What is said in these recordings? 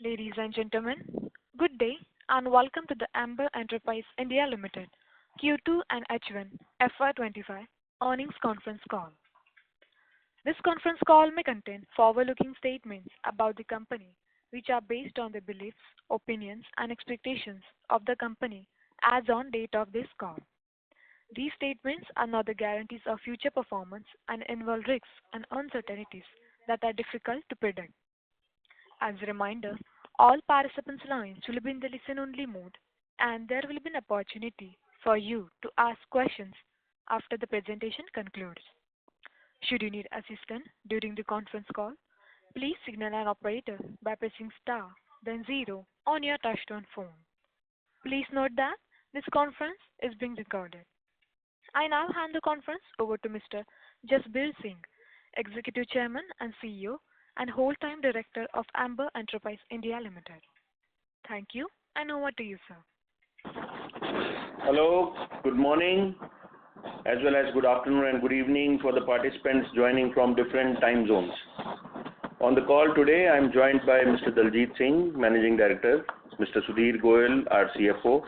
Ladies and gentlemen, good day and welcome to the Amber Enterprise India Limited Q2 and H1 FY2025 earnings conference call. This conference call may contain forward-looking statements about the company, which are based on the beliefs, opinions, and expectations of the company as on date of this call. These statements are not the guarantees of future performance and involve risks and uncertainties that are difficult to predict. As a reminder, all participants' lines will be in the listen-only mode, and there will be an opportunity for you to ask questions after the presentation concludes. Should you need assistance during the conference call, please signal an operator by pressing star, then 0 on your touchtone phone. Please note that this conference is being recorded. I now hand the conference over to Mr. Jasbir Singh, Executive Chairman and CEO, and Whole-Time Director of Amber Enterprise India Limited. Thank you, and over to you, sir. Hello, good morning, as well as good afternoon and good evening for the participants joining from different time zones. On the call today, I am joined by Mr. Daljit Singh, Managing Director, Mr. Sudhir Goyal, our CFO,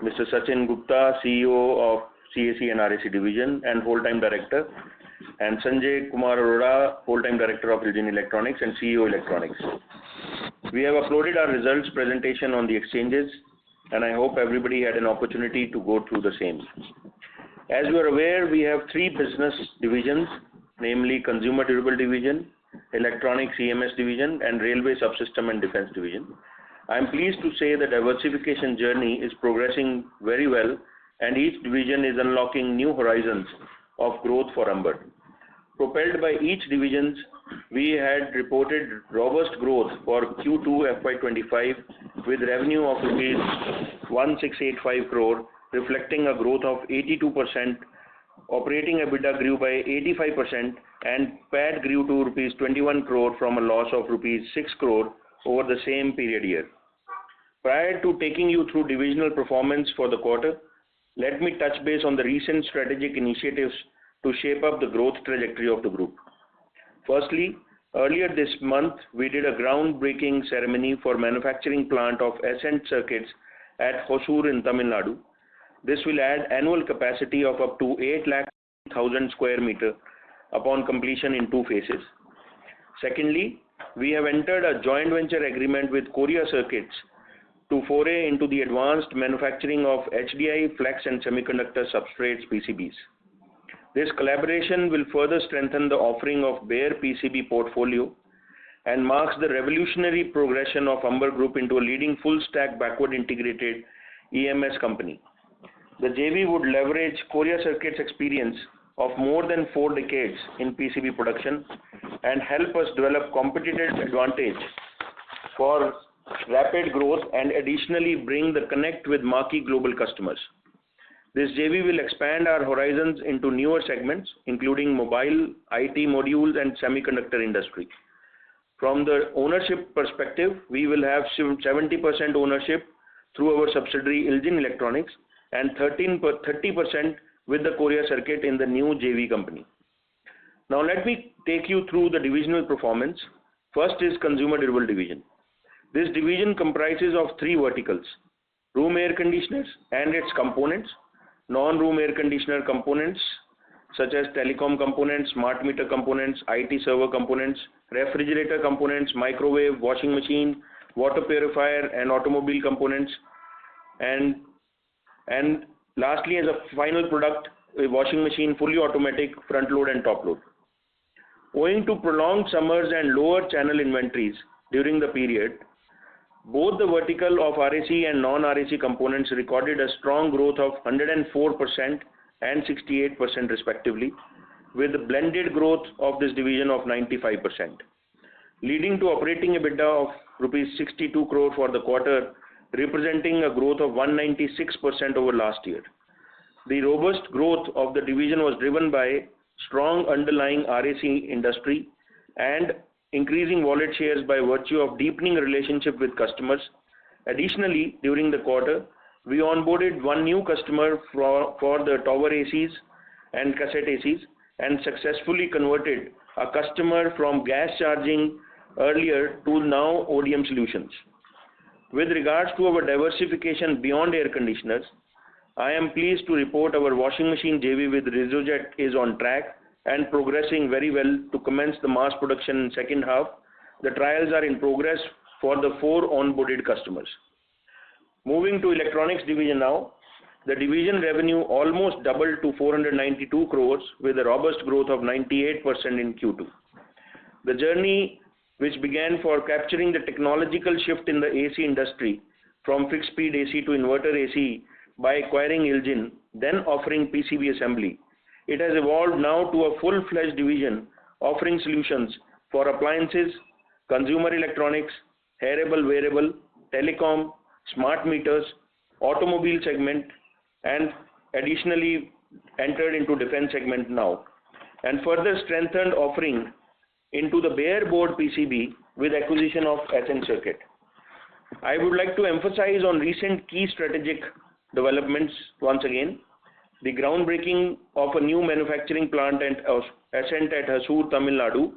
Mr. Sachin Gupta, CEO of CAC and RAC Division and Whole-Time Director, and Sanjay Kumar Arora, Whole-Time Director of Ilgin Electronics and CEO Electronics. We have uploaded our results presentation on the exchanges, and I hope everybody had an opportunity to go through the same. As you are aware, we have three business divisions, namely Consumer Durable Division, Electronics EMS Division, and Railway Subsystem and Defense Division. I am pleased to say the diversification journey is progressing very well, and each division is unlocking new horizons of growth for Amber. Propelled by each division, we had reported robust growth for Q2 FY25 with revenue of rupees 1685 crore, reflecting a growth of 82%. Operating EBITDA grew by 85%, and PAT grew to rupees 21 crore from a loss of rupees 6 crore over the same period year. Prior to taking you through divisional performance for the quarter, let me touch base on the recent strategic initiatives to shape up the growth trajectory of the group. Firstly, earlier this month, we did a groundbreaking ceremony for manufacturing plant of Ascent Circuits at Hosur in Tamil Nadu. This will add annual capacity of up to 800,000 square meter upon completion in two phases. Secondly, we have entered a joint venture agreement with Korea Circuits to foray into the advanced manufacturing of HDI, flex and semiconductor substrates PCBs. This collaboration will further strengthen the offering of bare PCB portfolio and marks the revolutionary progression of Amber Group into a leading full-stack backward integrated EMS company. The JV would leverage Korea Circuit's experience of more than 4 decades in PCB production and help us develop competitive advantage for rapid growth and additionally bring the connect with marquee global customers. This JV will expand our horizons into newer segments, including mobile, IT modules, and semiconductor industry. From the ownership perspective, we will have 70% ownership through our subsidiary Ilgin Electronics and 30% with the Korea Circuit in the new JV company. Now let me take you through the divisional performance. First is Consumer Durable Division. This division comprises of three verticals: room air conditioners and its components, non-room air conditioner components such as telecom components, smart meter components, IT server components, refrigerator components, microwave, washing machine, water purifier, and automobile components, and lastly, as a final product, a washing machine, fully automatic, front load and top load. Owing to prolonged summers and lower channel inventories during the period, both the vertical of RAC and non-RAC components recorded a strong growth of 104% and 68% respectively, with a blended growth of this division of 95%, leading to operating EBITDA of rupees 62 crore for the quarter, representing a growth of 196% over last year. The robust growth of the division was driven by strong underlying RAC industry and increasing wallet shares by virtue of deepening relationship with customers. Additionally, during the quarter, we onboarded one new customer for the tower ACs and cassette ACs and successfully converted a customer from gas charging earlier to now ODM solutions. With regards to our diversification beyond air conditioners, I am pleased to report our washing machine JV with Resojet is on track and progressing very well to commence the mass production in second half. The trials are in progress for the 4 onboarded customers. Moving to electronics division now, the division revenue almost doubled to 492 crores with a robust growth of 98% in Q2. The journey which began for capturing the technological shift in the AC industry from fixed speed AC to inverter AC by acquiring Ilgin, then offering PCB assembly. It has evolved now to a full-fledged division offering solutions for appliances, consumer electronics, hearable, wearable, telecom, smart meters, automobile segment, and additionally entered into defense segment now, and further strengthened offering into the bare board PCB with acquisition of Ascent Circuit. I would like to emphasize on recent key strategic developments once again. The groundbreaking of a new manufacturing plant at Ascent at Hosur, Tamil Nadu.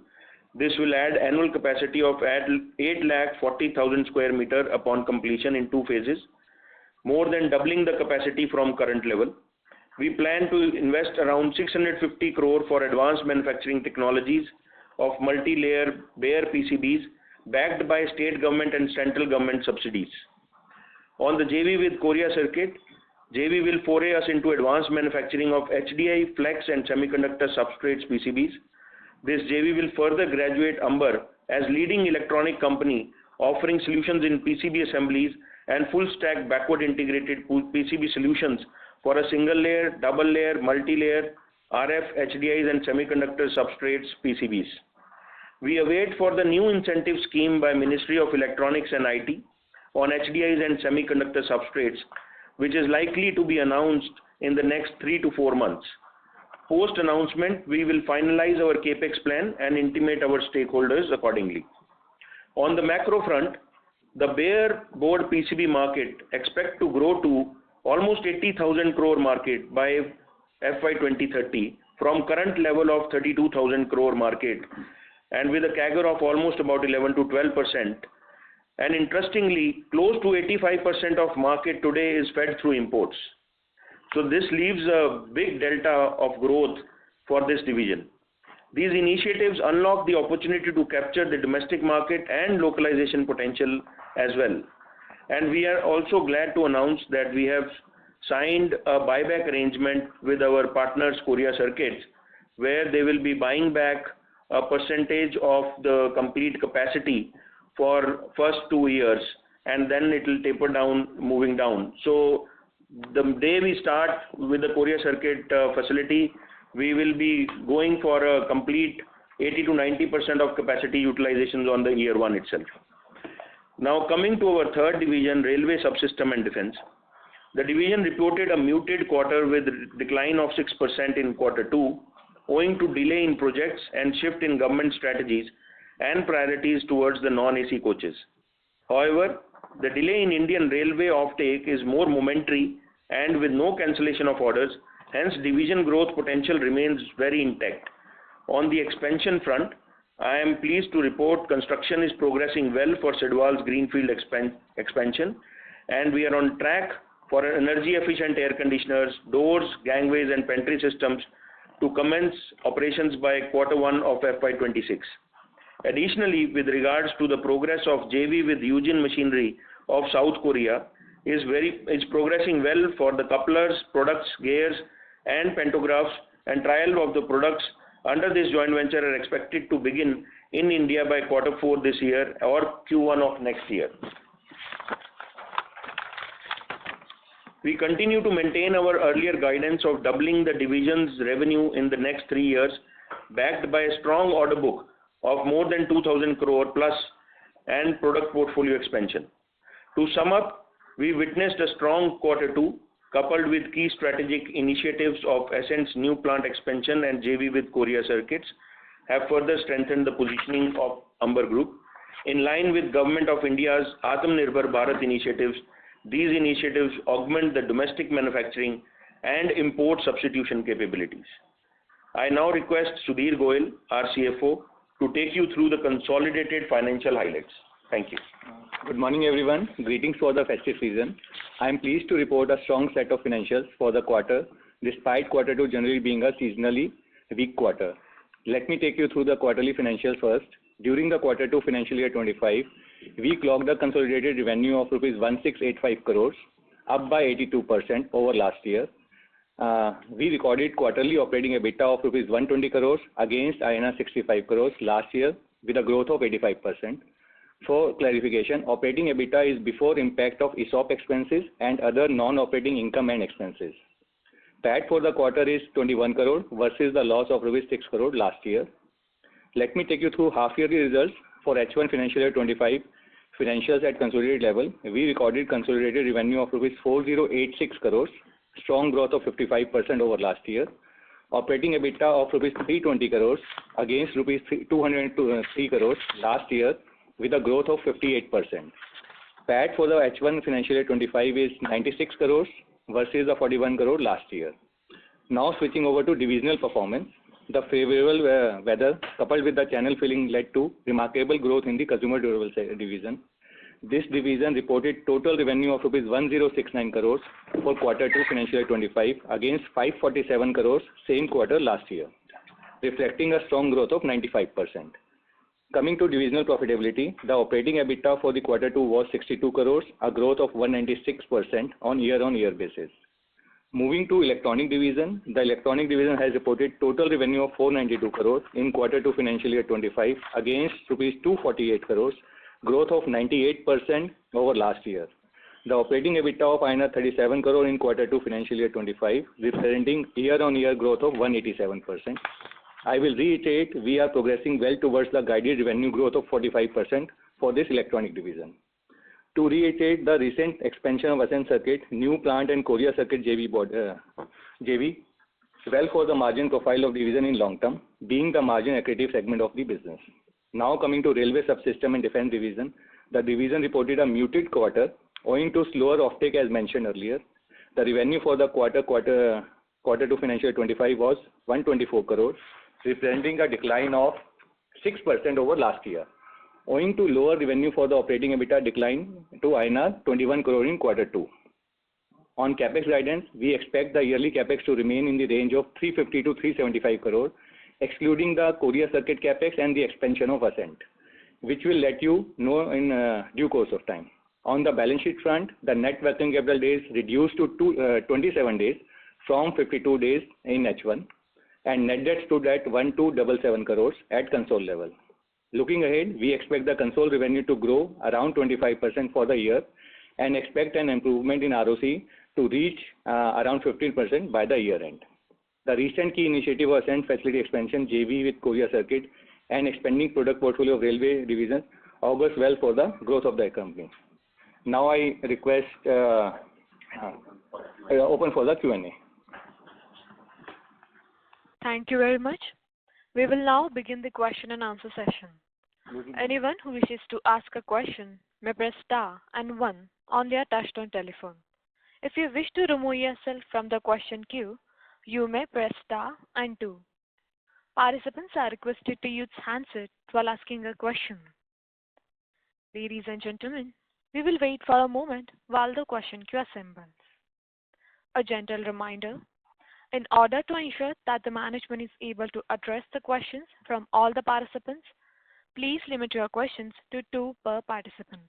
This will add annual capacity of 8,40,000 square meter upon completion in 2 phases, more than doubling the capacity from current level. We plan to invest around 650 crore for advanced manufacturing technologies of multi-layer bare PCBs backed by state government and central government subsidies. On the JV with Korea Circuit, JV will foray us into advanced manufacturing of HDI, flex and semiconductor substrates PCBs. This JV will further graduate Amber as leading electronic company offering solutions in PCB assemblies and full stack backward integrated PCB solutions for a single layer, double layer, multi-layer, RF, HDIs and semiconductor substrates PCBs. We await for the new incentive scheme by Ministry of Electronics and IT on HDIs and semiconductor substrates, which is likely to be announced in the next 3 to 4 months. Post announcement, we will finalize our capex plan and intimate our stakeholders accordingly. On the macro front, the bare board PCB market expect to grow to almost 80,000 crore market by FY 2030 from current level of 32,000 crore market, and with a CAGR of almost about 11 to 12%. And interestingly, close to 85% of market today is fed through imports. So this leaves a big delta of growth for this division. These initiatives unlock the opportunity to capture the domestic market and localization potential as well. And we are also glad to announce that we have signed a buyback arrangement with our partners Korea Circuits, where they will be buying back a percentage of the complete capacity for first 2 years, and then it will taper down, moving down. So the day we start with the Korea Circuit facility, we will be going for a complete 80 to 90% of capacity utilizations on the year 1 itself. Now coming to our third division, Railway Subsystem and Defense. The division reported a muted quarter with decline of 6% in quarter 2, owing to delay in projects and shift in government strategies and priorities towards the non-AC coaches. However, the delay in Indian Railway offtake is more momentary and with no cancellation of orders, hence division growth potential remains very intact. On the expansion front, I am pleased to report construction is progressing well for Sidwal's greenfield expansion, and we are on track for energy efficient air conditioners, doors, gangways and pantry systems to commence operations by quarter 1 of FY26. Additionally, with regards to the progress of JV with Yujin Machinery of South Korea, is progressing well for the couplers, products, gears and pantographs, and trial of the products under this joint venture are expected to begin in India by quarter 4 this year or Q1 of next year. We continue to maintain our earlier guidance of doubling the division's revenue in the next 3 years, backed by a strong order book of more than 2,000 crore plus and product portfolio expansion. To sum up, we witnessed a strong quarter 2 coupled with key strategic initiatives of Ascent's new plant expansion and JV with Korea Circuits have further strengthened the positioning of Amber Group. In line with Government of India's Atmanirbhar Bharat initiatives, these initiatives augment the domestic manufacturing and import substitution capabilities. I now request Sudhir Goyal, our CFO, to take you through the consolidated financial highlights. Thank you. Good morning, everyone. Greetings for the festive season. I am pleased to report a strong set of financials for the quarter, despite quarter two generally being a seasonally weak quarter. Let me take you through the quarterly financials first. During the quarter two financial year 25, we clocked a consolidated revenue of rupees 1685 crores, up by 82% over last year. We recorded quarterly operating EBITDA of rupees 120 crores against INR 65 crores last year, with a growth of 85%. For clarification, operating EBITDA is before impact of ESOP expenses and other non-operating income and expenses. PAT for the quarter is 21 crore versus the loss of rupees 6 crore last year. Let me take you through half-yearly results for H1 financial year 25. Financials at consolidated level, we recorded consolidated revenue of rupees 4086 crores, strong growth of 55% over last year. Operating EBITDA of rupees 320 crores against rupees 203 crores last year, with a growth of 58%. PAT for the H1 financial year 25 is 96 crores versus the 41 crore last year. Now switching over to divisional performance, the favorable weather coupled with the channel filling led to remarkable growth in the consumer durable division. This division reported total revenue of rupees 1069 crores for quarter two financial year 25 against 547 crores same quarter last year, reflecting a strong growth of 95%. Coming to divisional profitability, the operating EBITDA for the quarter two was 62 crores, a growth of 196% on year-on-year basis. Moving to electronic division, the electronic division has reported total revenue of 492 crores in quarter two financial year 25 against rupees 248 crores, growth of 98% over last year. The operating EBITDA of INR 37 crore in quarter two financial year 25, representing year-on-year growth of 187%. I will reiterate, we are progressing well towards the guided revenue growth of 45% for this electronic division. To reiterate, the recent expansion of Ascent Circuit, new plant and Korea Circuit JV well for the margin profile of division in long term, being the margin accretive segment of the business. Now coming to railway subsystem and defense division, the division reported a muted quarter owing to slower offtake as mentioned earlier. The revenue for the quarter two financial year 25 was 124 crores, representing a decline of 6% over last year. Owing to lower revenue for the operating EBITDA decline to INR 21 crore in quarter two. On capex guidance, we expect the yearly capex to remain in the range of 350 to 375 crore, excluding the Korea Circuit capex and the expansion of Ascent, which will let you know in due course of time. On the balance sheet front, the net working capital days reduced to 27 days from 52 days in H1, and net debt stood at 1277 crores at console level. Looking ahead, we expect the console revenue to grow around 25% for the year and expect an improvement in ROC to reach around 15% by the year end. The recent key initiative of Ascent facility expansion JV with Korea Circuit and expanding product portfolio of railway division augurs well for the growth of the company. Now I request open for the Q&A. Thank you very much. We will now begin the question and answer session. Anyone who wishes to ask a question may press star and 1 on their touchtone telephone. If you wish to remove yourself from the question queue, you may press star and 2. Participants are requested to use handset while asking a question. Ladies and gentlemen, we will wait for a moment while the question queue assembles. A gentle reminder, in order to ensure that the management is able to address the questions from all the participants, please limit your questions to 2 per participant.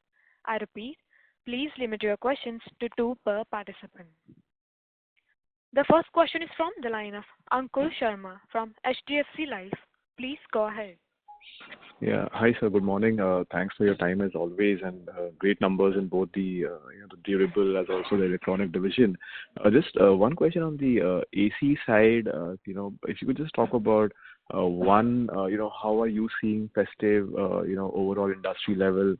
I repeat, please limit your questions to 2 per participant. The first question is from the line of Ankur Sharma from HDFC Life. Please go ahead. Yeah. Hi, sir. Good morning. Thanks for your time as always, and great numbers in both the the durable as also the electronic division. Just one question on the AC side. If you could just talk about one, how are you seeing festive, overall industry level?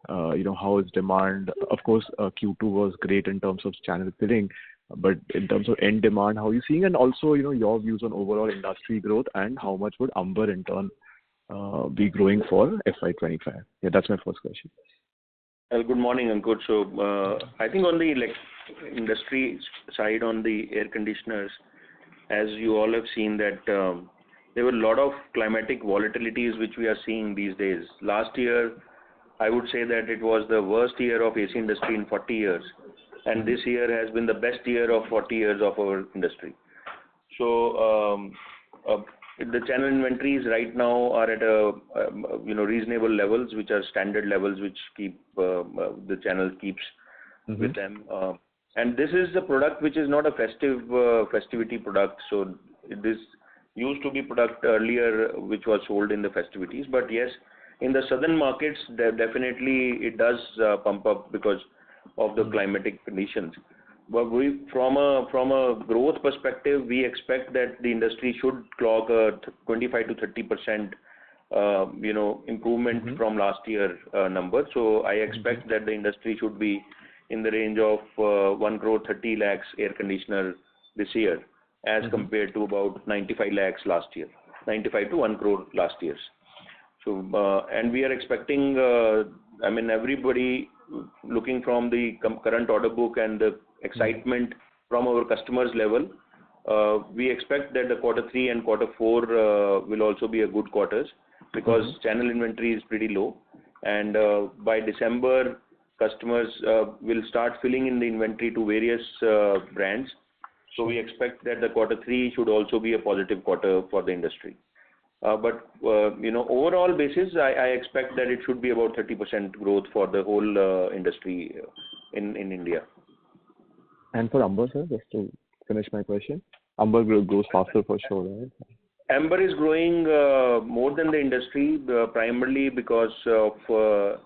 How is demand? Of course, Q2 was great in terms of channel filling, but in terms of end demand, how are you seeing? And also, your views on overall industry growth and how much would Amber in turn be growing for FY25? Yeah, that's my first question. Well, good morning, Ankur. So, I think on the industry side, on the air conditioners, as you all have seen that there were a lot of climatic volatilities which we are seeing these days. Last year, I would say that it was the worst year of AC industry in 40 years, and this year has been the best year of 40 years of our industry. So the channel inventories right now are at a reasonable levels, which are standard levels, which keep the channel keeps with them. And this is a product which is not a festivity product. So this used to be product earlier, which was sold in the festivities. But yes, in the southern markets, definitely it does pump up because of the climatic conditions. But from a growth perspective, we expect that the industry should clock a 25 to 30% improvement from last year number. So I expect that the industry should be in the range of 1 crore 30 lakhs air conditioner this year, as compared to about 95 lakhs last year, 95 to 1 crore last year. So and we are expecting, everybody looking from the current order book and the excitement from our customers level, we expect that the quarter 3 and quarter 4 will also be a good quarters, because channel inventory is pretty low, and by December customers will start filling in the inventory to various brands. So we expect that the quarter 3 should also be a positive quarter for the industry. But overall basis, I expect that it should be about 30% growth for the whole industry in India. And for Amber, sir, just to finish my question, Amber grows faster for sure, right? Amber is growing more than the industry, primarily because of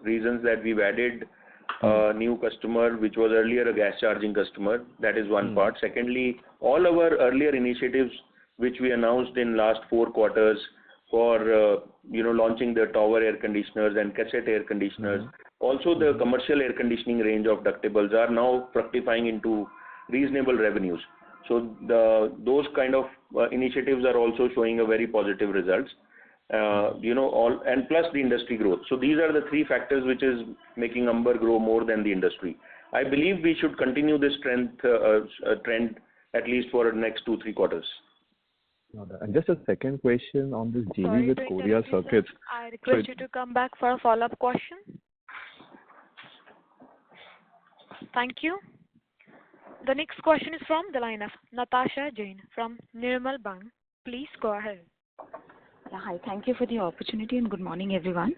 reasons that we've added a new customer, which was earlier a gas charging customer. That is one part. Secondly, all our earlier initiatives, which we announced in last 4 quarters for launching the tower air conditioners and cassette air conditioners, also the commercial air conditioning range of ductables are now fructifying into reasonable revenues. So those kind of initiatives are also showing a very positive results. And plus the industry growth. So these are the 3 factors which is making Amber grow more than the industry. I believe we should continue this trend at least for the next 2-3 quarters. And just a second question on this JV with Korea Circuits. I request you to come back for a follow-up question. Thank you. The next question is from the line of Natasha Jain from Nirmal Bang. Please go ahead. Hi, thank you for the opportunity and good morning, everyone.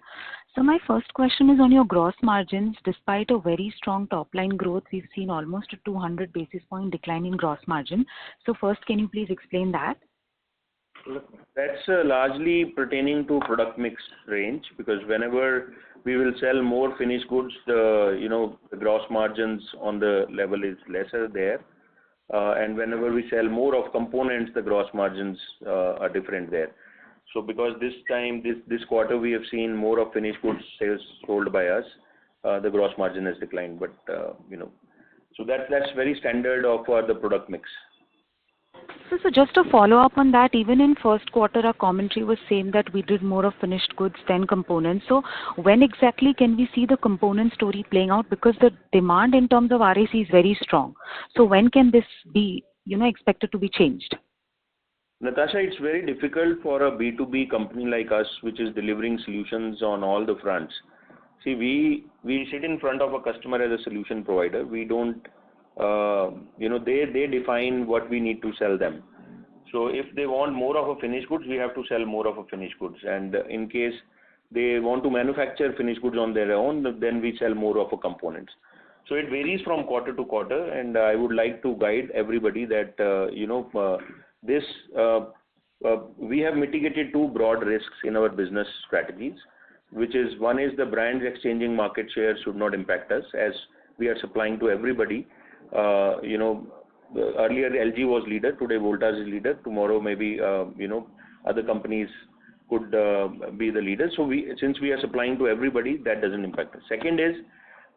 So my first question is on your gross margins. Despite a very strong top-line growth, we've seen almost a 200 basis point decline in gross margin. So first, can you please explain that? That's largely pertaining to product mix range, because whenever we will sell more finished goods, the gross margins on the level is lesser there, and whenever we sell more of components, the gross margins are different there. So because this time, this quarter, we have seen more of finished goods sales sold by us, the gross margin has declined. But so that's very standard of the product mix. So just to follow up on that, even in first quarter, our commentary was saying that we did more of finished goods than components. So when exactly can we see the component story playing out? Because the demand in terms of RAC is very strong. So when can this be, expected to be changed? Natasha, it's very difficult for a B2B company like us, which is delivering solutions on all the fronts. See, we sit in front of a customer as a solution provider. We don't, they define what we need to sell them. So if they want more of a finished goods, we have to sell more of a finished goods. And in case they want to manufacture finished goods on their own, then we sell more of a components. So it varies from quarter to quarter, and I would like to guide everybody that, we have mitigated 2 broad risks in our business strategies, which is, one is the brands exchanging market share should not impact us, as we are supplying to everybody. Earlier LG was leader, today Voltas is leader, tomorrow maybe other companies could be the leader. So since we are supplying to everybody, that doesn't impact us. Second is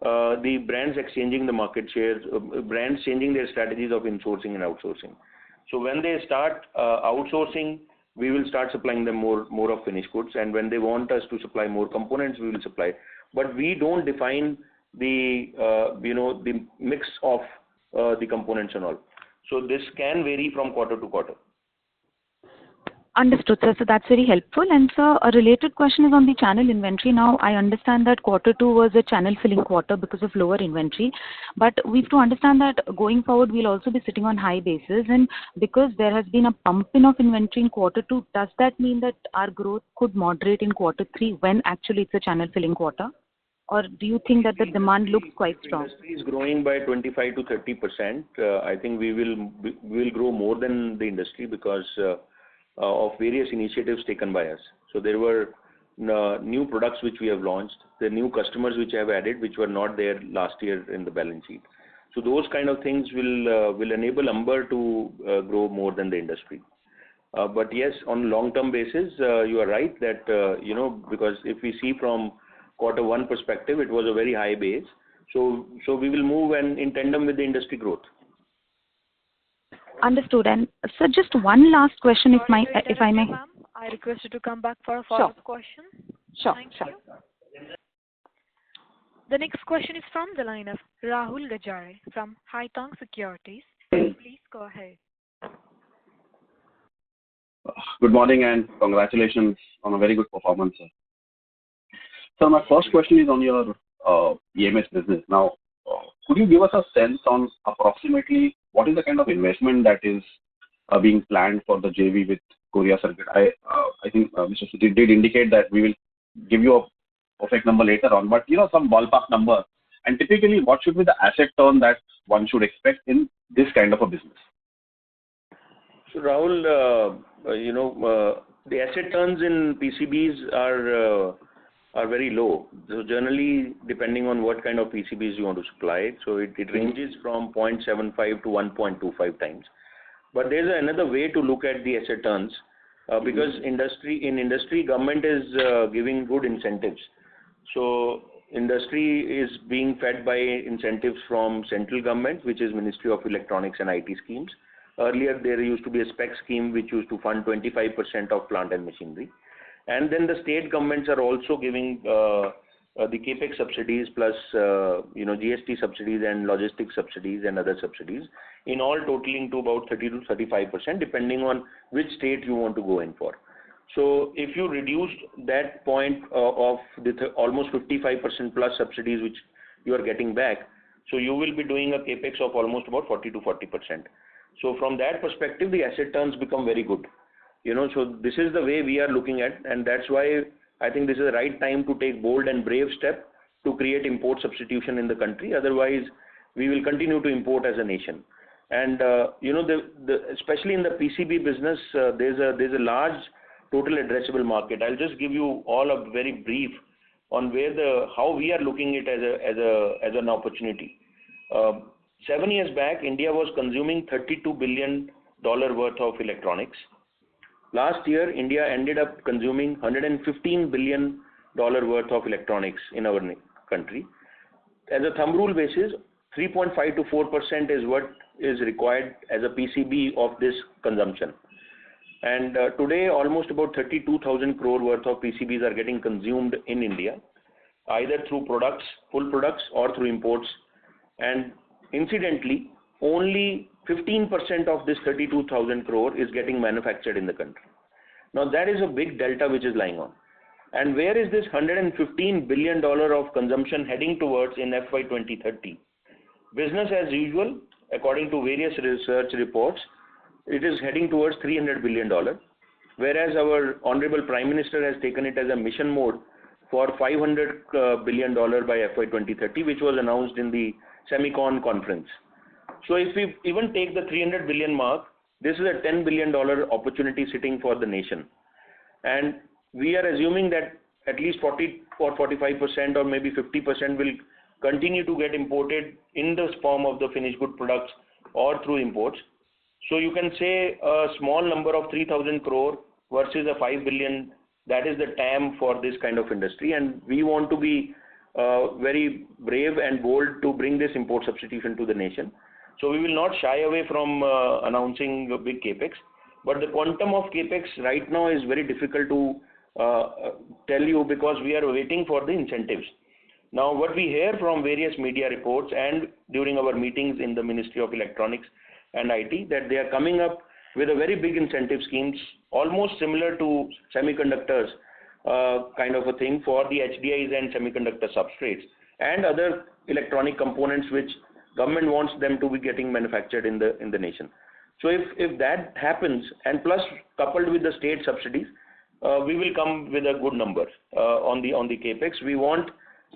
the brands exchanging the market shares, brands changing their strategies of insourcing and outsourcing. So when they start outsourcing, we will start supplying them more of finished goods, and when they want us to supply more components, we will supply. But we don't define the the mix of the components and all. So this can vary from quarter to quarter. Understood, sir. So that's very helpful. And sir, a related question is on the channel inventory. Now, I understand that quarter two was a channel filling quarter because of lower inventory, but we have to understand that going forward, we'll also be sitting on high bases, and because there has been a pump in of inventory in quarter two, does that mean that our growth could moderate in quarter three when actually it's a channel filling quarter? Or do you think that the demand looks quite strong? Industry is growing by 25 to 30%. I think we will grow more than the industry because of various initiatives taken by us. So there were new products which we have launched, the new customers which have added, which were not there last year in the balance sheet. So those kind of things will enable Amber to grow more than the industry. But yes, on long-term basis, you are right that because if we see from quarter one perspective, it was a very high base. So we will move in tandem with the industry growth. Understood. And sir, just one last question, if I may. Ma'am, I request you to come back for a follow-up question. Sure. Thank you. The next question is from the line of Rahul Gajare from Haitong Securities. Please go ahead. Good morning and congratulations on a very good performance, sir. So my first question is on your EMS business. Now, could you give us a sense on approximately what is the kind of investment that is being planned for the JV with Korea Circuit? I think Mr. Sudhir did indicate that we will give you a perfect number later on, but some ballpark number. And typically, what should be the asset turn that one should expect in this kind of a business? So Rahul, the asset turns in PCBs are very low. So generally, depending on what kind of PCBs you want to supply, so it ranges from 0.75 to 1.25 times. But there's another way to look at the asset turns because in industry, government is giving good incentives. So industry is being fed by incentives from central government, which is Ministry of Electronics and IT schemes. Earlier, there used to be a spec scheme which used to fund 25% of plant and machinery. And then the state governments are also giving the capex subsidies plus GST subsidies and logistics subsidies and other subsidies, in all totaling to about 30 to 35%, depending on which state you want to go in for. So if you reduce that point of the almost 55% plus subsidies which you are getting back, so you will be doing a capex of almost about 40 to 40%. So from that perspective, the asset turns become very good. So this is the way we are looking at, and that's why I think this is the right time to take bold and brave step to create import substitution in the country. Otherwise, we will continue to import as a nation. And especially in the PCB business, there's a large total addressable market. I'll just give you all a very brief on how we are looking at it as an opportunity. 7 years back, India was consuming $32 billion worth of electronics. Last year, India ended up consuming $115 billion worth of electronics in our country. As a thumb rule basis, 3.5 to 4% is what is required as a PCB of this consumption. And today, almost about 32,000 crore worth of PCBs are getting consumed in India, either through full products, or through imports. And incidentally, only 15% of this 32,000 crore is getting manufactured in the country. Now that is a big delta which is lying on. And where is this $115 billion of consumption heading towards in FY 2030? Business as usual, according to various research reports, it is heading towards $300 billion, whereas our Honorable Prime Minister has taken it as a mission mode for $500 billion by FY 2030, which was announced in the Semicon conference. So if we even take the 300 billion mark, this is a $10 billion opportunity sitting for the nation. And we are assuming that at least 40 or 45% or maybe 50% will continue to get imported in the form of the finished good products or through imports. So you can say a small number of 3,000 crore versus a 5 billion, that is the TAM for this kind of industry. And we want to be very brave and bold to bring this import substitution to the nation. So we will not shy away from announcing a big capex, but the quantum of capex right now is very difficult to tell you because we are waiting for the incentives. Now what we hear from various media reports and during our meetings in the Ministry of Electronics and IT, that they are coming up with a very big incentive schemes, almost similar to semiconductors, kind of a thing for the HDIs and semiconductor substrates and other electronic components which government wants them to be getting manufactured in the nation. So if that happens, and plus coupled with the state subsidies, we will come with a good number on the capex. We want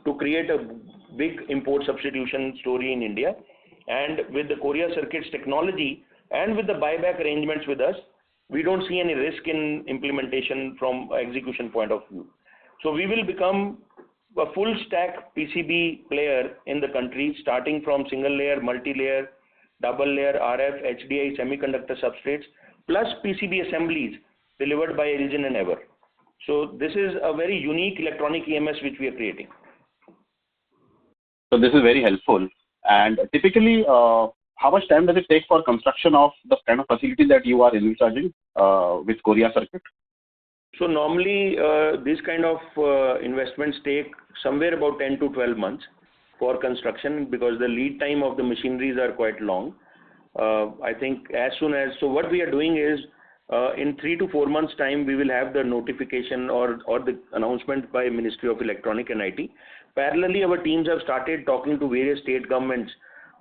to create a big import substitution story in India, and with the Korea Circuits technology and with the buyback arrangements with us, we don't see any risk in implementation from execution point of view. So we will become a full stack PCB player in the country, starting from single layer, multi-layer, double layer, RF, HDI, semiconductor substrates, plus PCB assemblies delivered by Origin and Ever. So this is a very unique electronic EMS which we are creating. So this is very helpful. And typically, how much time does it take for construction of the kind of facility that you are envisaging with Korea Circuit? So normally, these kind of investments take somewhere about 10 to 12 months for construction, because the lead time of the machineries are quite long. I think as soon as, so what we are doing is, in 3 to 4 months time, we will have the notification or the announcement by Ministry of Electronic and IT. Parallelly, our teams have started talking to various state governments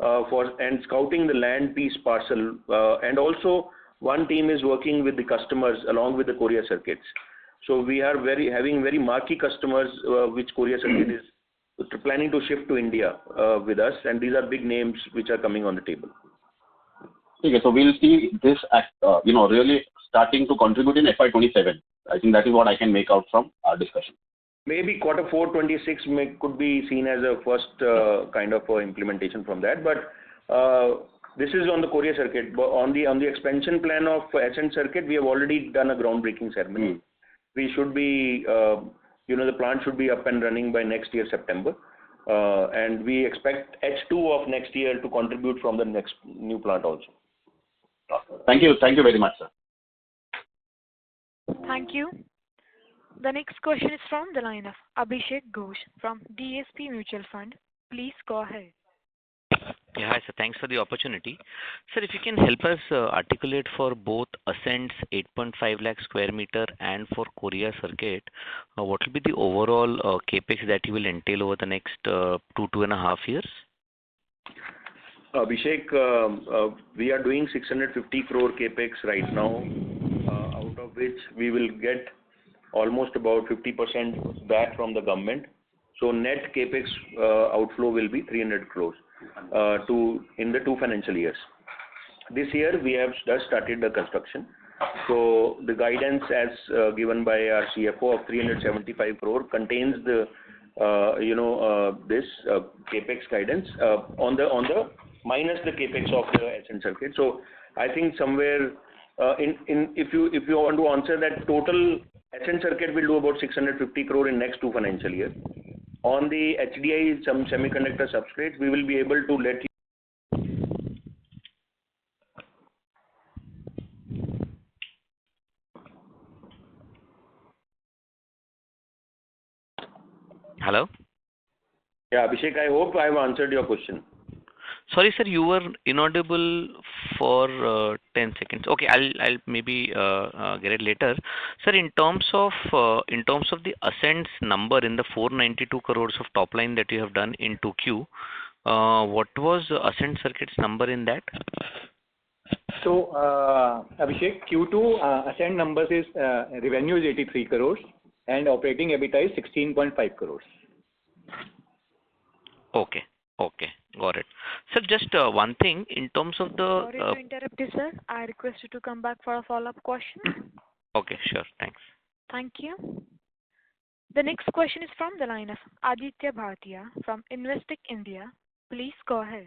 and scouting the land piece parcel, and also one team is working with the customers along with the Korea Circuits. So we are having very marquee customers which Korea Circuit is planning to shift to India with us, and these are big names which are coming on the table. Okay, so we'll see this really starting to contribute in FY27. I think that is what I can make out from our discussion. Maybe quarter 4, 26 could be seen as a first kind of implementation from that, but this is on the Korea Circuit. But on the expansion plan of Ascent Circuit, we have already done a groundbreaking ceremony. We should be, the plant should be up and running by next year, September. And we expect H2 of next year to contribute from the next new plant also. Thank you. Thank you very much, sir. Thank you. The next question is from the line of Abhishek Ghosh from DSP Mutual Fund. Please go ahead. Yeah, hi sir. Thanks for the opportunity. Sir, if you can help us articulate for both Ascent's 8.5 lakh square meter and for Korea Circuit, what will be the overall capex that you will entail over the next 2.5 years? Abhishek, we are doing 650 crore capex right now, out of which we will get almost about 50% back from the government. So net capex outflow will be 300 crores in the 2 financial years. This year we have just started the construction. So the guidance as given by our CFO of 375 crore contains the this capex guidance on the minus the capex of the Ascent Circuit. So I think somewhere if you want to answer that, total Ascent Circuit will do about 650 crore in next 2 financial years. On the HDI, some semiconductor substrates, we will be able to let you. Hello? Yeah, Abhishek, I hope I have answered your question. Sorry, sir, you were inaudible for 10 seconds. Okay, I'll maybe get it later. Sir, in terms of the Ascent's number in the 492 crores of top line that you have done in 2Q, what was Ascent Circuit's number in that? So, Abhishek, Q2 Ascent numbers is revenue is 83 crores and operating EBITDA is 16.5 crores. Okay. Okay, got it. Sir, just one thing in terms of the. Sorry to interrupt you, sir. I request you to come back for a follow-up question. Okay, sure. Thanks. Thank you. The next question is from the line of Aditya Bhartia from Investec India. Please go ahead.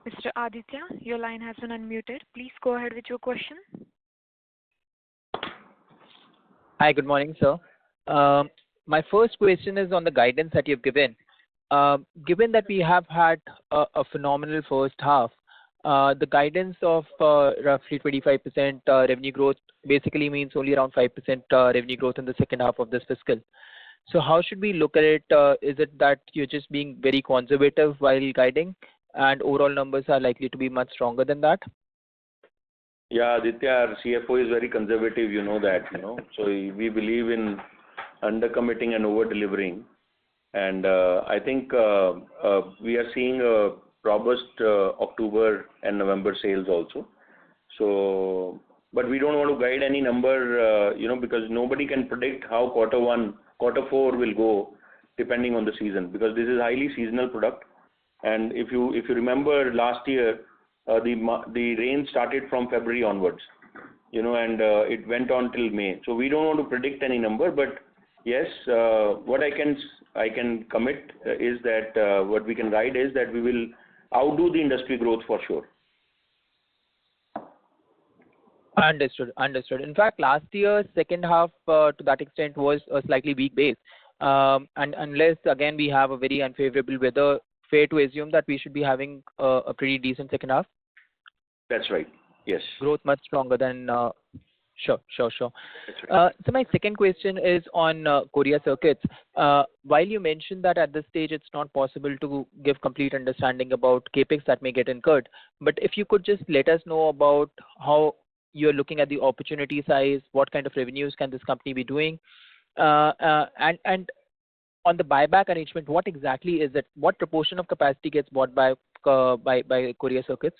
Mr. Aditya, your line has been unmuted. Please go ahead with your question. Hi, good morning, sir. My first question is on the guidance that you've given. Given that we have had a phenomenal first half, the guidance of roughly 25% revenue growth basically means only around 5% revenue growth in the second half of this fiscal. So how should we look at it? Is it that you're just being very conservative while guiding, and overall numbers are likely to be much stronger than that? Yeah, Aditya, our CFO is very conservative, you know that, So we believe in under-committing and over-delivering. And I think we are seeing a robust October and November sales also. So, but we don't want to guide any number, because nobody can predict how quarter four will go depending on the season, because this is highly seasonal product. And if you remember last year, the rain started from February onwards, and it went on till May. So we don't want to predict any number, but yes, what I can commit is that what we can guide is that we will outdo the industry growth for sure. Understood. In fact, last year's second half to that extent was a slightly weak base. And unless again we have a very unfavorable weather, fair to assume that we should be having a pretty decent second half? That's right. Yes. Growth much stronger than. Sure. That's right. So my second question is on Korea Circuits. While you mentioned that at this stage it's not possible to give complete understanding about capex that may get incurred, but if you could just let us know about how you're looking at the opportunity size, what kind of revenues can this company be doing, and on the buyback arrangement, what exactly is it? What proportion of capacity gets bought by Korea Circuits?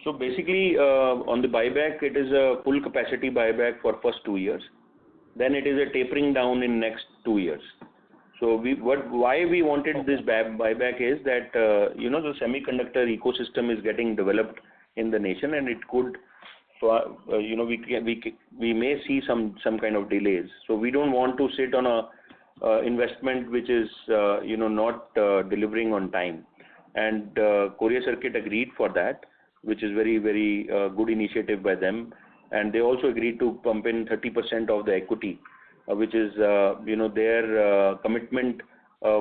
So basically, on the buyback, it is a full capacity buyback for first 2 years. Then it is a tapering down in next 2 years. So why we wanted this buyback is that the semiconductor ecosystem is getting developed in the nation, and it could, we may see some kind of delays. So we don't want to sit on a investment which is not delivering on time, and Korea Circuit agreed for that, which is very, very good initiative by them. And they also agreed to pump in 30% of the equity, which is, their commitment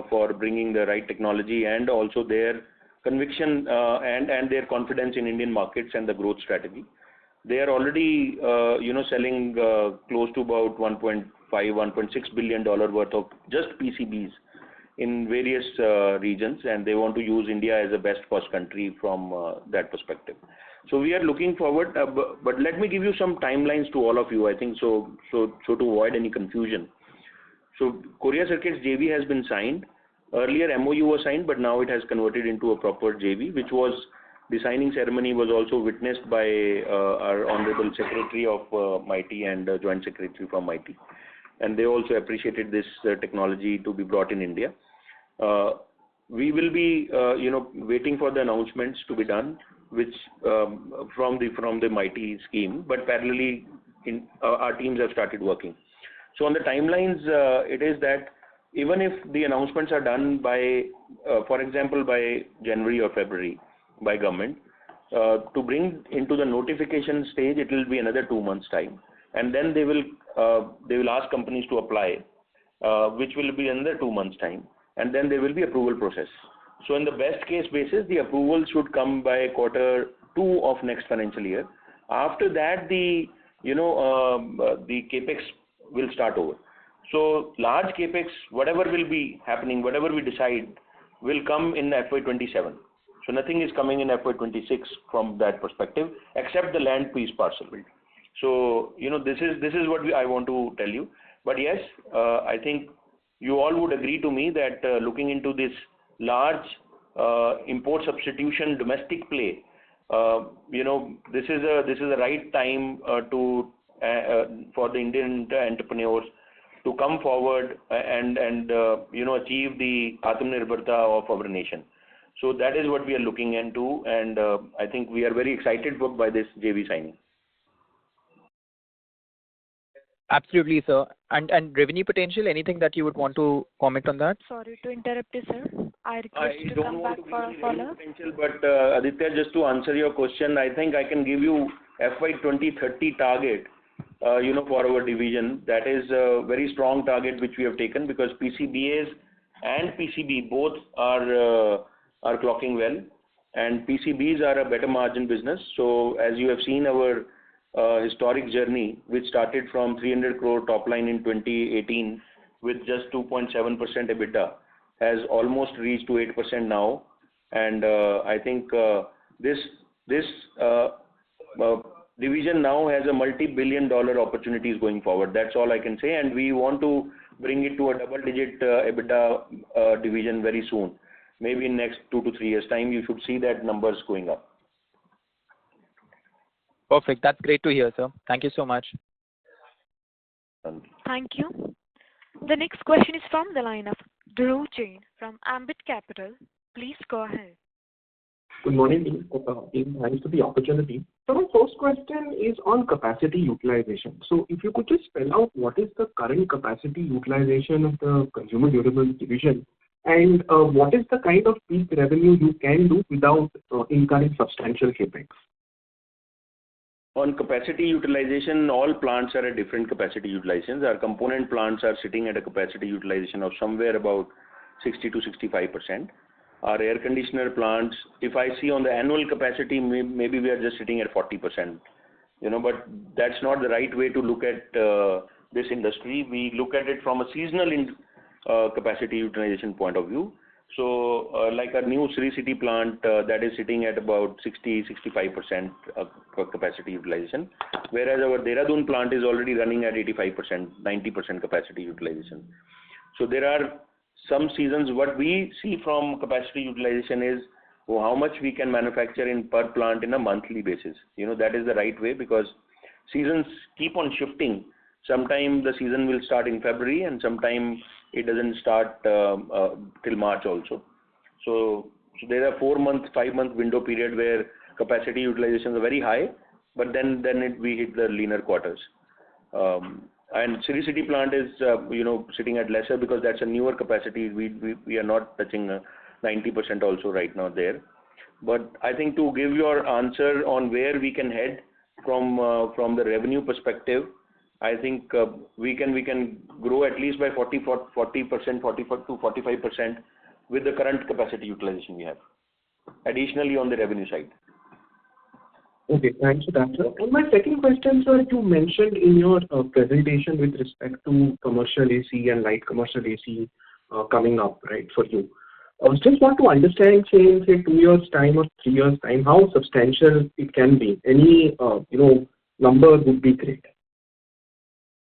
for bringing the right technology, and also their conviction and their confidence in Indian markets and the growth strategy. They are already, selling close to about $1.6 billion worth of just PCBs in various regions, and they want to use India as a best cost country from that perspective. So we are looking forward, but let me give you some timelines to all of you, I think, so to avoid any confusion. So Korea Circuits JV has been signed. Earlier MOU was signed, but now it has converted into a proper JV, which was, the signing ceremony was also witnessed by our Honorable Secretary of MITI and Joint Secretary from MITI. And they also appreciated this technology to be brought in India. We will be, waiting for the announcements to be done, which from the MITI scheme, but parallelly, our teams have started working. So on the timelines, it is that even if the announcements are done by, for example, by January or February by government, to bring into the notification stage, it will be another 2 months' time, and then they will ask companies to apply, which will be another 2 months' time, and then there will be approval process. So in the best case basis, the approval should come by quarter 2 of next financial year. After that, the capex will start over. So large capex, whatever will be happening, whatever we decide, will come in FY27. So nothing is coming in FY26 from that perspective, except the land piece parcel. So this is what I want to tell you. But yes, I think you all would agree to me that looking into this large import substitution domestic play, this is the right time for the Indian entrepreneurs to come forward and achieve the Atmanirbharta of our nation. So that is what we are looking into, and I think we are very excited by this JV signing. Absolutely, sir. And revenue potential, anything that you would want to comment on that? Sorry to interrupt you, sir. I request you to come back for a follow-up. But Aditya, just to answer your question, I think I can give you FY2030 target, for our division. That is a very strong target which we have taken, because PCBAs and PCB both are clocking well, and PCBs are a better margin business. So as you have seen our historic journey, which started from 300 crore top line in 2018, with just 2.7% EBITDA has almost reached to 8% now. And I think this division now has a multi-billion dollar opportunities going forward. That's all I can say. And we want to bring it to a double-digit EBITDA division very soon. Maybe in next 2 to 3 years' time, you should see that numbers going up. Perfect. That's great to hear, sir. Thank you so much. Thank you. The next question is from the line of Dhruv Jain from Ambit Capital. Please go ahead. Good morning, team. Thanks for the opportunity. So my first question is on capacity utilization. So if you could just spell out what is the current capacity utilization of the consumer durables division, and what is the kind of peak revenue you can do without incurring substantial capex? On capacity utilization, all plants are at different capacity utilizations. Our component plants are sitting at a capacity utilization of somewhere about 60 to 65%. Our air conditioner plants, if I see on the annual capacity, maybe we are just sitting at 40%. But that's not the right way to look at this industry. We look at it from a seasonal capacity utilization point of view. So like our new Sri City plant, that is sitting at about 60-65% capacity utilization, whereas our Dehradun plant is already running at 85%, 90% capacity utilization. So there are some seasons. What we see from capacity utilization is how much we can manufacture in per plant in a monthly basis. That is the right way, because seasons keep on shifting. Sometime the season will start in February, and sometime it doesn't start till March also. So there are 4-month, 5-month window period where capacity utilizations are very high, but then we hit the leaner quarters. And Sri City plant is sitting at lesser, because that's a newer capacity. We are not touching 90% also right now there. But I think to give your answer on where we can head from the revenue perspective, I think we can grow at least by 40%, 45% with the current capacity utilization we have. Additionally, on the revenue side. Okay, thanks for that, sir. And my second question, sir, you mentioned in your presentation with respect to commercial AC and light commercial AC coming up, right, for you. I just want to understand, say, in 2 years' time or 3 years' time, how substantial it can be. Any, number would be great.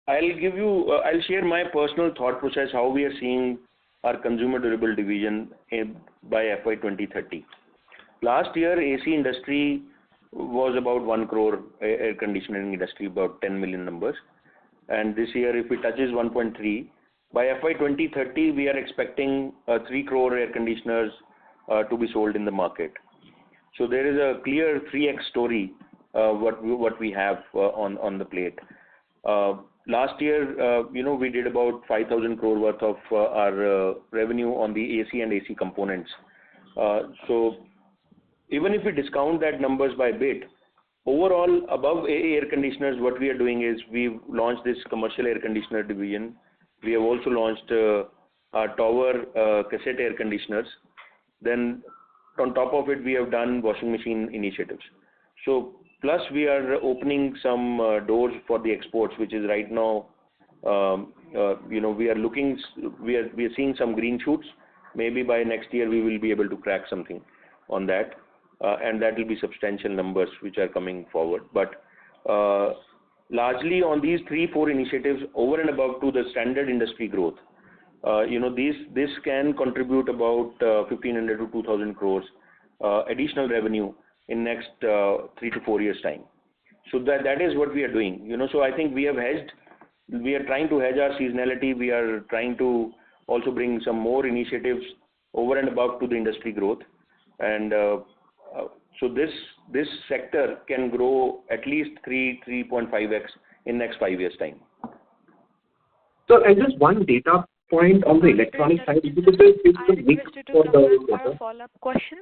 I'll share my personal thought process, how we are seeing our consumer durable division by FY 2030. Last year, AC industry was about 1 crore, air conditioning industry about 10 million numbers. And this year, if it touches 1.3, by FY 2030, we are expecting 3 crore air conditioners to be sold in the market. So there is a clear 3x story what we have on the plate. Last year, we did about 5,000 crore worth of our revenue on the AC and AC components. So even if we discount that numbers by a bit, overall above air conditioners, what we are doing is we've launched this commercial air conditioner division. We have also launched our tower cassette air conditioners. Then on top of it, we have done washing machine initiatives. So plus we are opening some doors for the exports, which is right now, we are seeing some green shoots. Maybe by next year we will be able to crack something on that, and that will be substantial numbers which are coming forward. But largely on these 3-4 initiatives, over and above to the standard industry growth, this can contribute about 1,500 to 2,000 crores additional revenue in next 3 to 4 years time. So that is what we are doing. So I think we have hedged. We are trying to hedge our seasonality. We are trying to also bring some more initiatives over and above to the industry growth. And so this sector can grow at least 3.5x in next 5 years time. So and just one data point on the electronic side, if you could just give the mix for the follow-up question.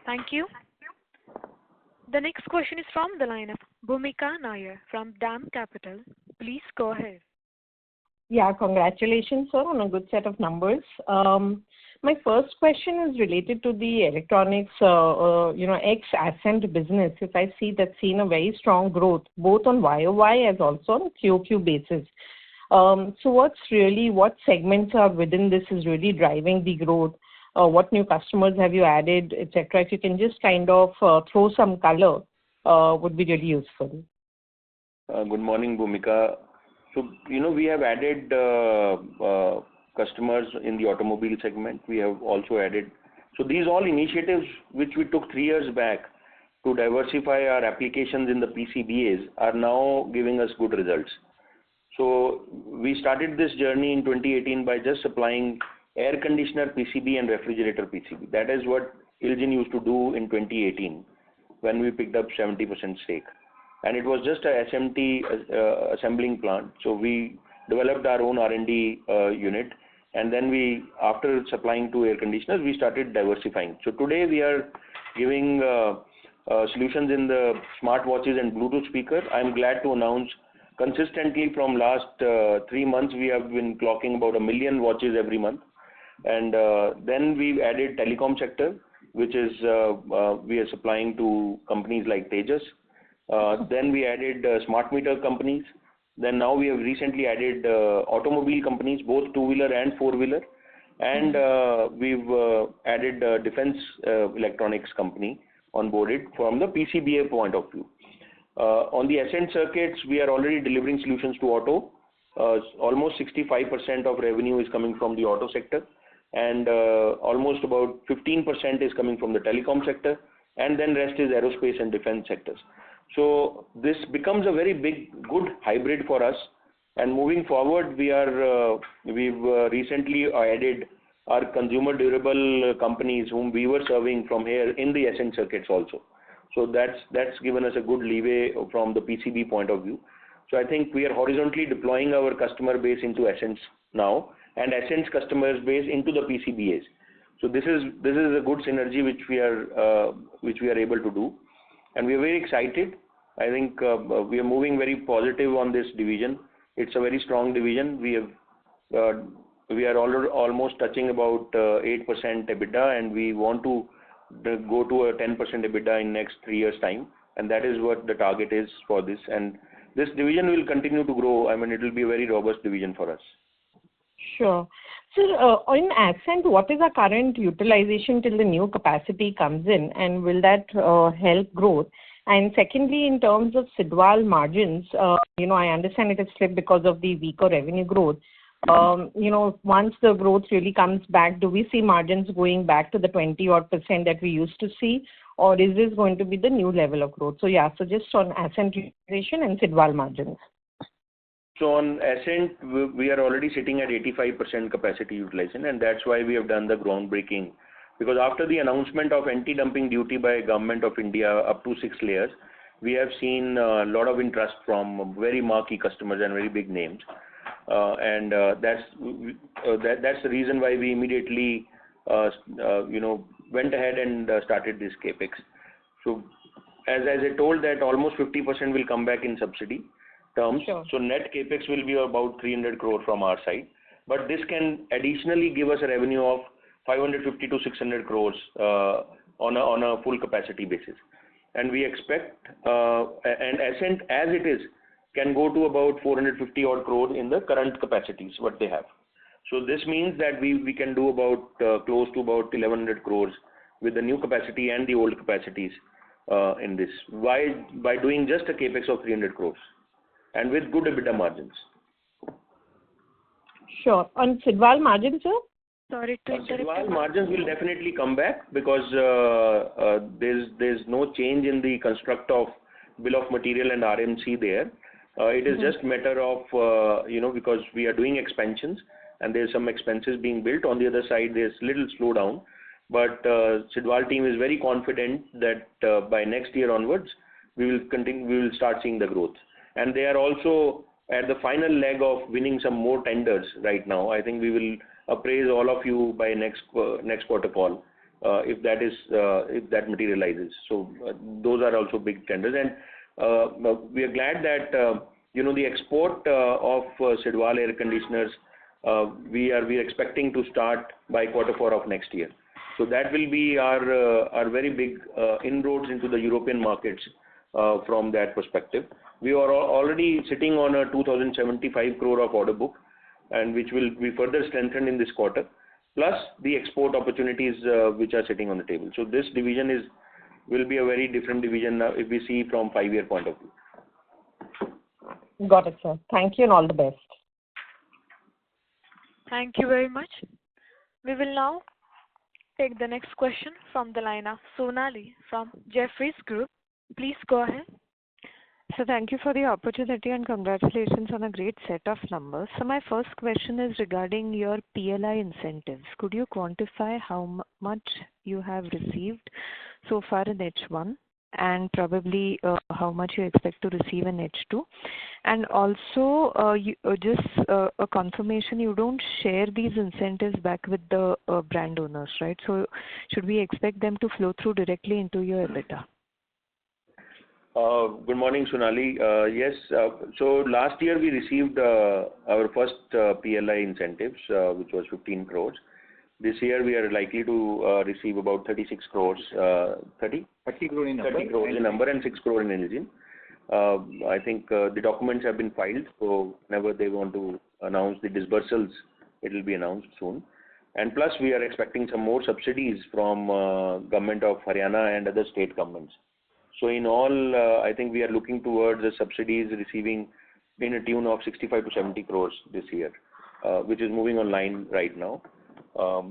Thank you. The next question is from the line of Bhumika Nair from DAM Capital. Please go ahead. Yeah, congratulations, sir, on a good set of numbers. My first question is related to the electronics, ex-Ascent business. If I see that's seen a very strong growth, both on YOY as also on QOQ basis. So what segments are within this is really driving the growth? What new customers have you added, etc.? If you can just kind of throw some color, would be really useful. Good morning, Bhumika. So, we have added customers in the automobile segment. We have also added. So these all initiatives which we took 3 years back to diversify our applications in the PCBAs are now giving us good results. So we started this journey in 2018 by just supplying air conditioner PCB and refrigerator PCB. That is what ILJIN used to do in 2018 when we picked up 70% stake. And it was just a SMT assembling plant. So we developed our own R&D unit, and then after supplying to air conditioners, we started diversifying. So today we are giving solutions in the smartwatches and Bluetooth speaker. I'm glad to announce consistently from last 3 months we have been clocking about 1 million watches every month. And then we've added telecom sector, which is we are supplying to companies like Tejas. Then we added smart meter companies. Then now we have recently added automobile companies, both two-wheeler and four-wheeler. And we've added defense electronics company onboarded from the PCBA point of view. On the Ascent circuits, we are already delivering solutions to auto. Almost 65% of revenue is coming from the auto sector, and almost about 15% is coming from the telecom sector, and then rest is aerospace and defense sectors. So this becomes a very good hybrid for us. And moving forward, we've recently added our consumer durable companies whom we were serving from here in the Ascent circuits also. So that's given us a good leeway from the PCB point of view. So I think we are horizontally deploying our customer base into Ascent now, and Ascent's customer base into the PCBAs. So this is a good synergy which we are able to do, and we are very excited. I think we are moving very positive on this division. It's a very strong division. We are almost touching about 8% EBITDA, and we want to go to a 10% EBITDA in next 3 years' time, and that is what the target is for this. And this division will continue to grow. I mean, it will be a very robust division for us. Sure. So, in Ascent, what is our current utilization till the new capacity comes in, and will that help growth? And secondly, in terms of Sidwal margins, I understand it has slipped because of the weaker revenue growth. Once the growth really comes back, do we see margins going back to the 20% that we used to see, or is this going to be the new level of growth? So just on Ascent utilization and Sidwal margins. So on Ascent, we are already sitting at 85% capacity utilization, and that's why we have done the groundbreaking. Because after the announcement of anti-dumping duty by Government of India up to 6 layers, we have seen a lot of interest from very marquee customers and very big names. That's the reason why we immediately went ahead and started this capex. So as I told, that almost 50% will come back in subsidy terms. Sure. So net capex will be about 300 crore from our side, but this can additionally give us a revenue of 550 to 600 crores on a full capacity basis. And we expect and Ascent as it is can go to about 450 odd crores in the current capacities what they have. So this means that we can do about close to about 1100 crores with the new capacity and the old capacities in this. Why? By doing just a capex of 300 crores and with good EBITDA margins. Sure. On Sidwal margins, sir? Sorry to interrupt. Sidwal margins will definitely come back because there's no change in the construct of bill of material and RMC there. It is just matter of because we are doing expansions and there's some expenses being built. On the other side, there's little slowdown, but Sidwal team is very confident that by next year onwards we will start seeing the growth, and they are also at the final leg of winning some more tenders right now. I think we will appraise all of you by next quarter call if that materializes. So those are also big tenders, and we are glad that the export of Sidwal air conditioners, we are expecting to start by Q4 of next year. So that will be our very big inroads into the European markets from that perspective. We are already sitting on a 2,075 crore of order book, and which will be further strengthened in this quarter, plus the export opportunities which are sitting on the table. So this division will be a very different division now if we see from 5-year point of view. Got it, sir. Thank you and all the best. Thank you very much. We will now take the next question from the line of Sonali from Jefferies Group. Please go ahead. So thank you for the opportunity and congratulations on a great set of numbers. So my first question is regarding your PLI incentives. Could you quantify how much you have received so far in H1 and probably how much you expect to receive in H2? And also just a confirmation, you don't share these incentives back with the brand owners, right? So should we expect them to flow through directly into your EBITDA? Good morning, Sonali. Yes, so last year we received our first PLI incentives, which was 15 crores. This year we are likely to receive about 36 crores, 30 crore in number. 30 crores in number and 6 crore in origin. I think the documents have been filed, so whenever they want to announce the disbursals, it will be announced soon. And plus we are expecting some more subsidies from government of Haryana and other state governments. So in all, I think we are looking towards the subsidies receiving in a tune of 65 to 70 crores this year, which is moving online right now.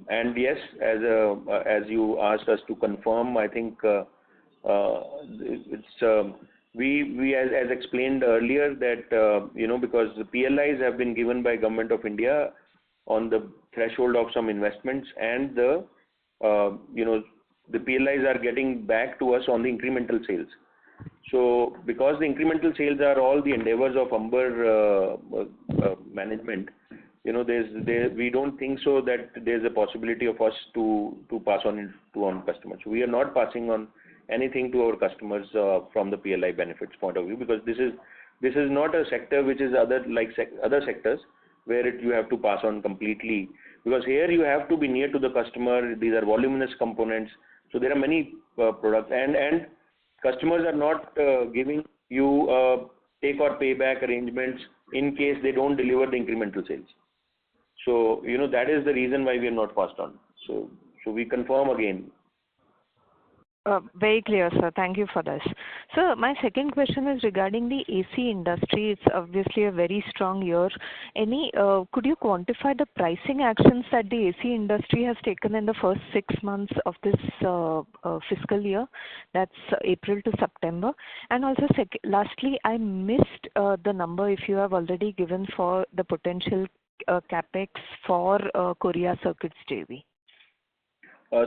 And yes, as you asked us to confirm, I think it's we as explained earlier that because the PLIs have been given by Government of India on the threshold of some investments, and the the PLIs are getting back to us on the incremental sales. So because the incremental sales are all the endeavors of Amber management, we don't think so that there's a possibility of us to pass on to our customers. We are not passing on anything to our customers from the PLI benefits point of view, because this is not a sector which is other sectors where you have to pass on completely, because here you have to be near to the customer. These are voluminous components, so there are many products, and customers are not giving you take or payback arrangements in case they don't deliver the incremental sales. So that is the reason why we are not passed on. So we confirm again. Very clear, sir. Thank you for this. So my second question is regarding the AC industry. It's obviously a very strong year. Could you quantify the pricing actions that the AC industry has taken in the first 6 months of this fiscal year? That's April to September. And also, lastly, I missed the number if you have already given for the potential capex for Korea Circuits JV.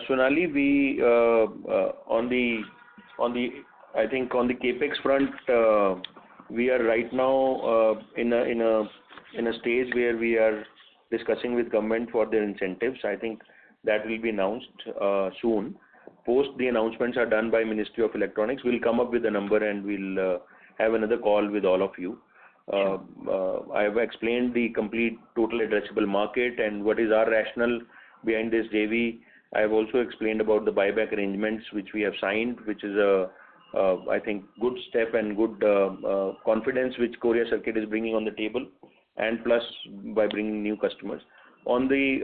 Sonali, we on the I think on the capex front, we are right now in a stage where we are discussing with government for their incentives. I think that will be announced soon. Post the announcements are done by Ministry of Electronics, we'll come up with a number and we'll have another call with all of you. I have explained the complete total addressable market and what is our rationale behind this JV. I have also explained about the buyback arrangements which we have signed, which is I think good step and good confidence which Korea Circuit is bringing on the table, and plus by bringing new customers. On the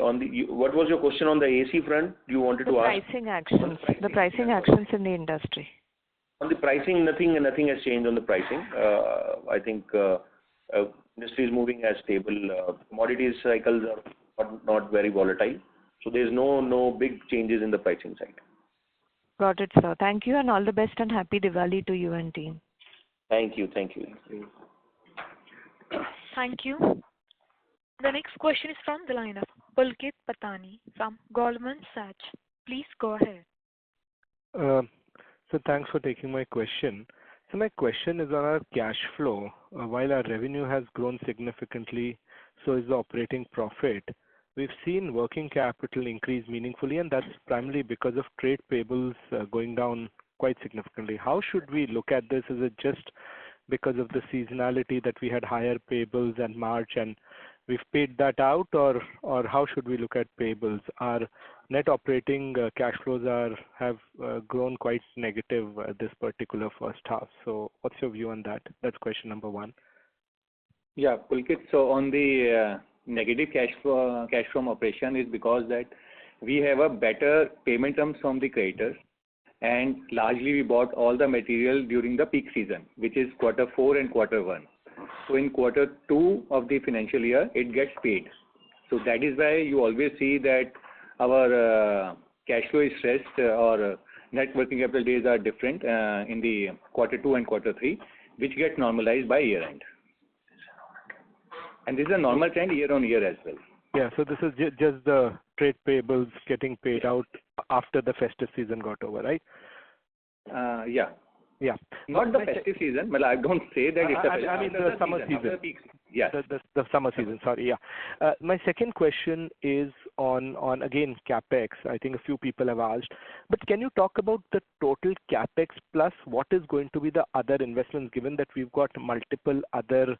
what was your question on the AC front? You wanted to ask? Pricing actions. The pricing actions in the industry. On the pricing, nothing has changed on the pricing. I think industry is moving as stable. Commodities cycles are not very volatile. So there's no big changes in the pricing side. Got it, sir. Thank you and all the best and happy Diwali to you and team. Thank you. Thank you. The next question is from the line of Pulkit Patani from Goldman Sachs. Please go ahead. So thanks for taking my question. So my question is on our cash flow. While our revenue has grown significantly, so is the operating profit. We've seen working capital increase meaningfully, and that's primarily because of trade payables going down quite significantly. How should we look at this? Is it just because of the seasonality that we had higher payables in March and we've paid that out, or how should we look at payables? Our net operating cash flows have grown quite negative this particular first half. So what's your view on that? That's question number one. Yeah, Pulkit. So on the negative cash from operation is because that we have a better payment terms from the creditors, and largely we bought all the material during the peak season, which is Q4 and Q1. So in Q2 of the financial year, it gets paid. So that is why you always see that our cash flow is stressed, or net working capital days are different in the Q2 and Q3, which get normalized by year end. And this is a normal trend year on year as well. Yeah, so this is just the trade payables getting paid out after the festive season got over, right? Yeah. Yeah. Not the festive season. Well, I don't say that it's a festive. I mean the summer season. Yes. The summer season. Sorry. Yeah. My second question is on again CapEx. I think a few people have asked, but can you talk about the total CapEx plus what is going to be the other investments, given that we've got multiple other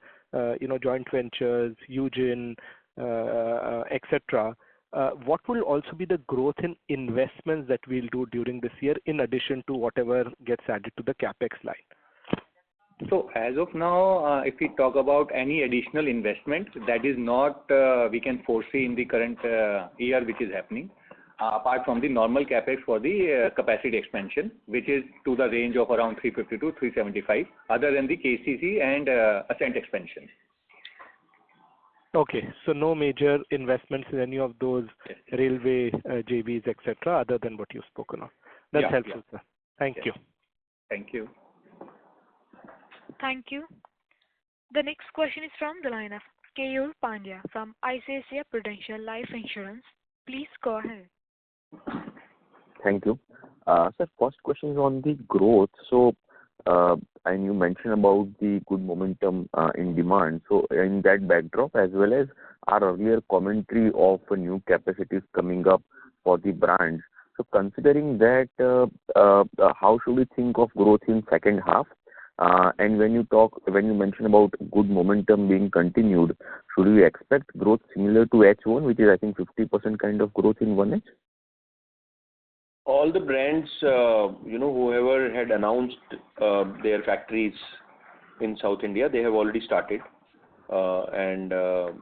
joint ventures, Eugene, etc. What will also be the growth in investments that we'll do during this year, in addition to whatever gets added to the CapEx line? So as of now, if we talk about any additional investment, that is not we can foresee in the current year which is happening, apart from the normal CapEx for the capacity expansion, which is to the range of around 350 to 375, other than the KCC and Ascent expansion. Okay, so no major investments in any of those railway JVs, etc., other than what you've spoken of. That's helpful, sir. Thank you. Thank you. Thank you. The next question is from the line of Keyur Pandya from ICICI Prudential Life Insurance. Please go ahead. Thank you. Sir, first question is on the growth. So, and you mentioned about the good momentum in demand. So, in that backdrop, as well as our earlier commentary of new capacities coming up for the brands. So, considering that, how should we think of growth in second half? And when you mention about good momentum being continued, should we expect growth similar to H1, which is I think 50% kind of growth in 1H? All the brands, whoever had announced their factories in South India, they have already started. The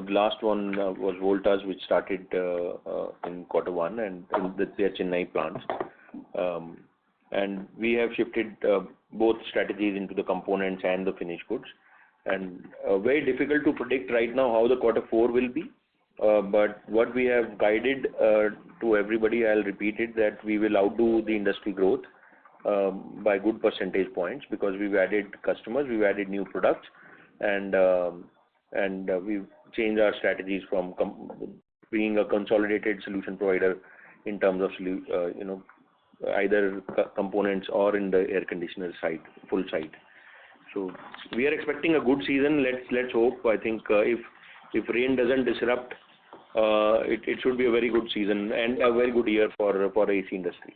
last one was Voltas, which started in Q1 and in their Chennai plants. And we have shifted both strategies into the components and the finished goods. And very difficult to predict right now how the Q4 will be. But what we have guided to everybody, I'll repeat it, that we will outdo the industry growth by good percentage points, because we've added customers, we've added new products, and we've changed our strategies from being a consolidated solution provider in terms of either components or in the air conditioner side, full side. So we are expecting a good season. Let's hope. I think if rain doesn't disrupt, it should be a very good season and a very good year for AC industry.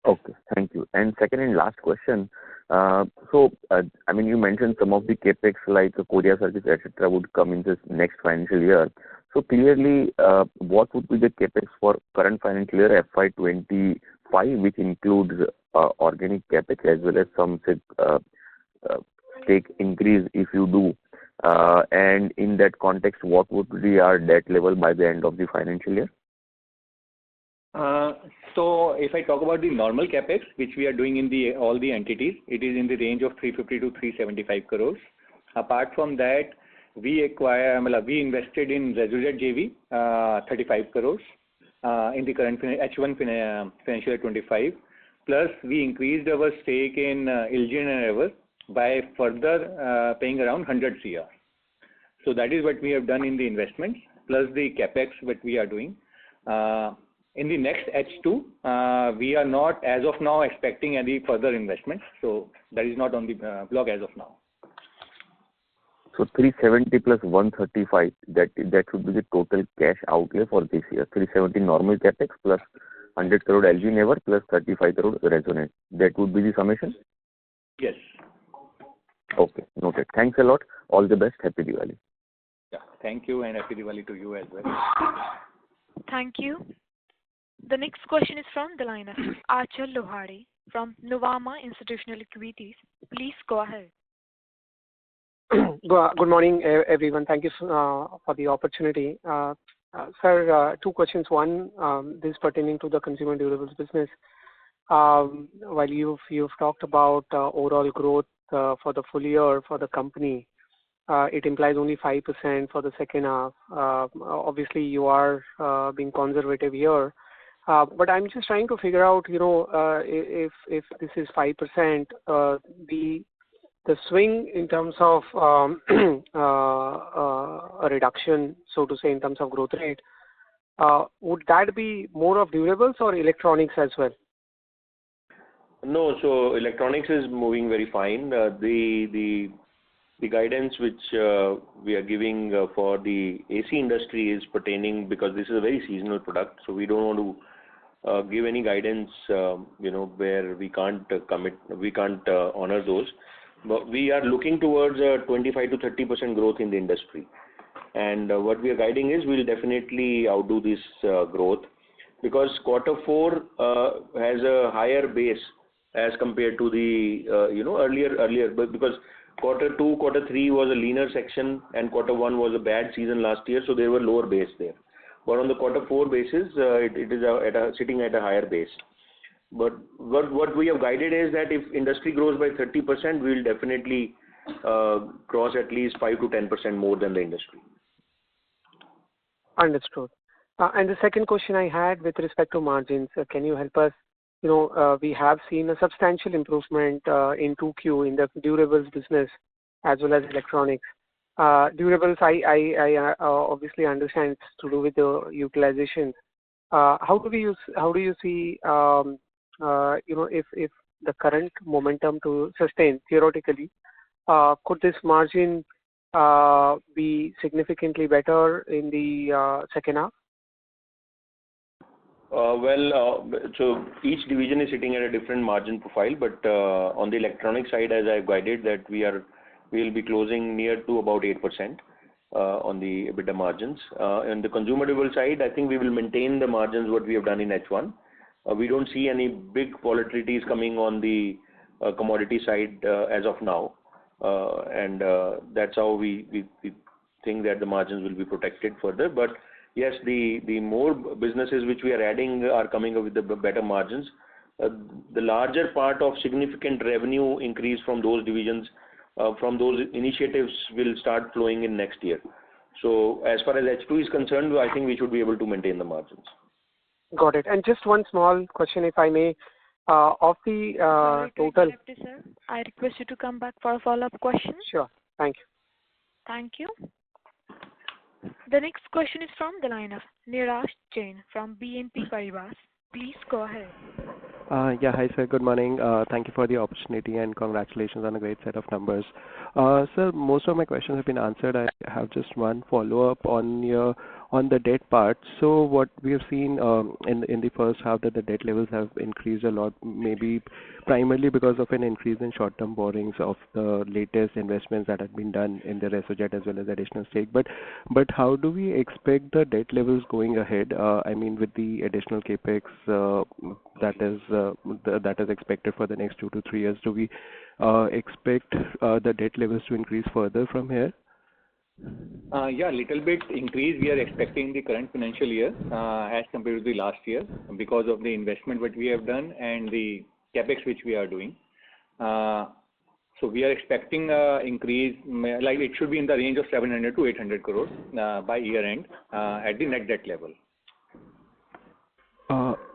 Okay, thank you. And second and last question. You mentioned some of the capex like Korea service, etc., would come in this next financial year. So clearly, what would be the capex for current financial year FY2025, which includes organic capex as well as some stake increase if you do? And in that context, what would be our debt level by the end of the financial year? So if I talk about the normal capex, which we are doing in all the entities, it is in the range of 350 to 375 crores. Apart from that, we invested in Resojet JV 35 crores in the current H1 financial year 25. Plus, we increased our stake in Ilgin and Ever by further paying around 100 CR. So that is what we have done in the investments, plus the capex what we are doing. In the next H2, we are not, as of now, expecting any further investments. So that is not on the blog as of now. So 370 plus 135, that should be the total cash outlay for this year. 370 normal capex plus 100 crore LG Never plus 35 crore Resonet. That would be the summation? Yes. Okay, noted. Thanks a lot. All the best. Happy Diwali. Yeah. Thank you, and happy Diwali to you as well. Thank you. The next question is from the line of Achal Lohade from Nuvama Institutional Equities. Please go ahead. Good morning, everyone. Thank you for the opportunity. Sir, two questions. One, this is pertaining to the consumer durables business. While you've talked about overall growth for the full year for the company, it implies only 5% for the second half. Obviously, you are being conservative here. But I'm just trying to figure out, if this is 5%, the swing in terms of a reduction, so to say, in terms of growth rate, would that be more of durables or electronics as well? No, so electronics is moving very fine. The guidance which we are giving for the AC industry is pertaining, because this is a very seasonal product, so we don't want to give any guidance, where we can't commit, we can't honor those. But we are looking towards a 25 to 30% growth in the industry. And what we are guiding is we'll definitely outdo this growth, because quarter 4 has a higher base as compared to the earlier, but because quarter 2, quarter 3 was a leaner section, and quarter 1 was a bad season last year, so there were lower base there. But on the quarter 4 basis, it is sitting at a higher base. But what we have guided is that if industry grows by 30%, we will definitely cross at least 5 to 10% more than the industry. Understood. And the second question I had with respect to margins, can you help us? We have seen a substantial improvement in 2Q in the durables business as well as electronics. Durables, I obviously understand it's to do with the utilization. How do you see, if the current momentum to sustain theoretically, could this margin be significantly better in the second half? So each division is sitting at a different margin profile, but on the electronic side, as I've guided, that we'll be closing near to about 8% on the EBITDA margins. On the consumer durable side, I think we will maintain the margins what we have done in H1. We don't see any big volatilities coming on the commodity side as of now, and that's how we think that the margins will be protected further. But yes, the more businesses which we are adding are coming up with the better margins. The larger part of significant revenue increase from those divisions, from those initiatives, will start flowing in next year. So as far as H2 is concerned, I think we should be able to maintain the margins. Got it. And just one small question, if I may. Of the total... Sir, I request you to come back for a follow-up question. Sure. Thank you. Thank you. The next question is from the line of Niraj Jain from BNP Paribas. Please go ahead. Yeah, hi sir, good morning. Thank you for the opportunity and congratulations on a great set of numbers. Sir, most of my questions have been answered. I have just one follow-up on the debt part. So what we have seen in the first half, that the debt levels have increased a lot, maybe primarily because of an increase in short-term borrowings of the latest investments that have been done in the Resojet as well as additional stake. But how do we expect the debt levels going ahead? I mean, with the additional capex that is expected for the next 2 to 3 years, do we expect the debt levels to increase further from here? Yeah, little bit increase we are expecting the current financial year as compared to the last year, because of the investment what we have done and the capex which we are doing. So we are expecting increase, like it should be in the range of 700 to 800 crores by year end at the net debt level.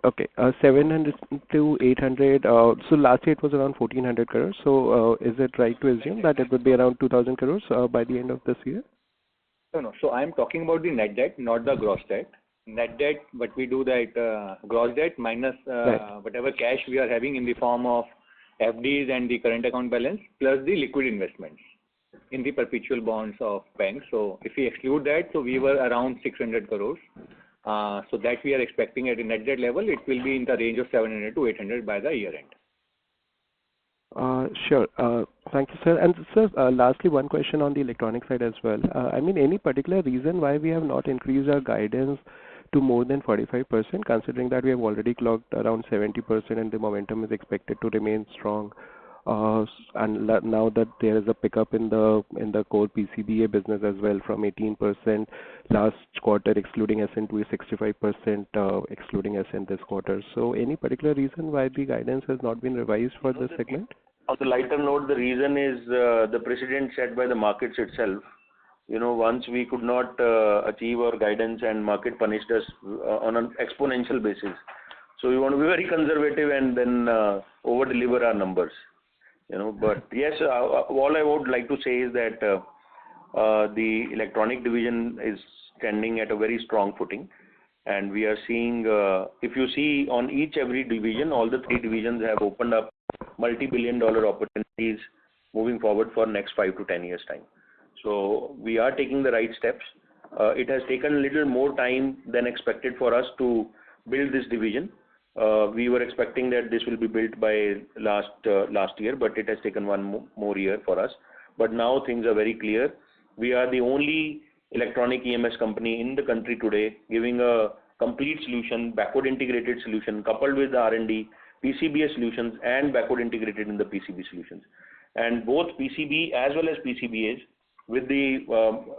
Okay, 700 to 800. So last year it was around 1400 crores. So is it right to assume that it would be around 2000 crores by the end of this year? No. So I'm talking about the net debt, not the gross debt. Net debt, but we do that gross debt minus whatever cash we are having in the form of FDs and the current account balance, plus the liquid investments in the perpetual bonds of banks. So if we exclude that, so we were around 600 crores. So that we are expecting at a net debt level, it will be in the range of 700 to 800 by the year end. Sure. Thank you, sir. And sir, lastly, one question on the electronic side as well. I mean, any particular reason why we have not increased our guidance to more than 45%, considering that we have already clocked around 70% and the momentum is expected to remain strong? Now that there is a pickup in the core PCBA business as well from 18% last quarter, excluding SN, to 65%, excluding SN this quarter. So any particular reason why the guidance has not been revised for this segment? On the lighter note, the reason is the precedent set by the markets itself. Once we could not achieve our guidance and market punished us on an exponential basis. So we want to be very conservative and then over-deliver our numbers. But yes, all I would like to say is that the electronic division is standing at a very strong footing. And we are seeing, if you see on every division, all the three divisions have opened up multi-billion-dollar opportunities moving forward for next 5 to 10 years time. So we are taking the right steps. It has taken a little more time than expected for us to build this division. We were expecting that this will be built by last year, but it has taken one more year for us. But now things are very clear. We are the only electronic EMS company in the country today giving a complete solution, backward integrated solution, coupled with the R&D, PCBA solutions and backward integrated in the PCB solutions. And both PCB as well as PCBAs with the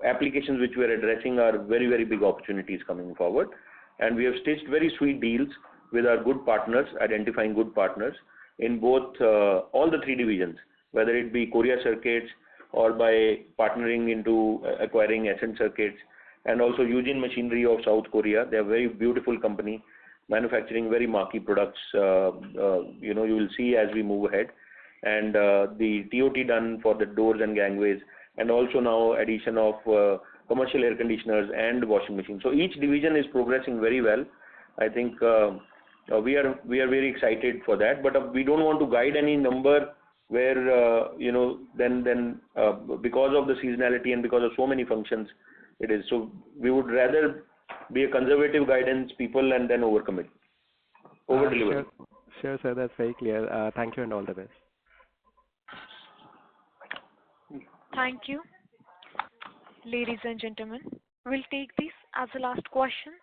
applications which we are addressing are very, very big opportunities coming forward. And we have stitched very sweet deals with our good partners, identifying good partners in both all the three divisions, whether it be Korea Circuits or by partnering into acquiring Ascent Circuits, and also Eugene Machinery of South Korea. They are a very beautiful company, manufacturing very marquee products. You will see as we move ahead. And the TOT done for the doors and gangways, and also now addition of commercial air conditioners and washing machines. So each division is progressing very well. I think we are very excited for that, but we don't want to guide any number where then because of the seasonality and because of so many functions it is. So we would rather be a conservative guidance people and then overcommit, over deliver. Sure, sir, that's very clear. Thank you and all the best. Thank you. Ladies and gentlemen, we'll take this as the last question.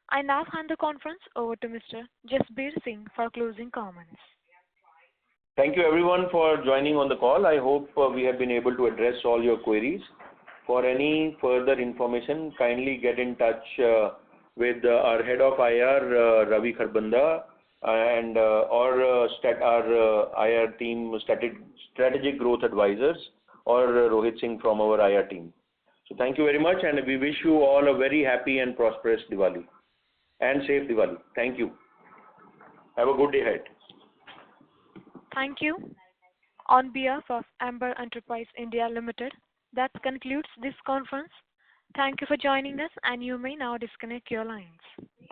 I now hand the conference over to Mr. Jasbir Singh for closing comments. Thank you everyone for joining on the call. I hope we have been able to address all your queries. For any further information, kindly get in touch with our head of IR, Ravi Kharbanda, and or our IR team, strategic growth advisors, or Rohit Singh from our IR team. So thank you very much, and we wish you all a very happy and prosperous Diwali and safe Diwali. Thank you. Have a good day ahead. Thank you. On behalf of Amber Enterprise India Limited, that concludes this conference. Thank you for joining us, and you may now disconnect your lines.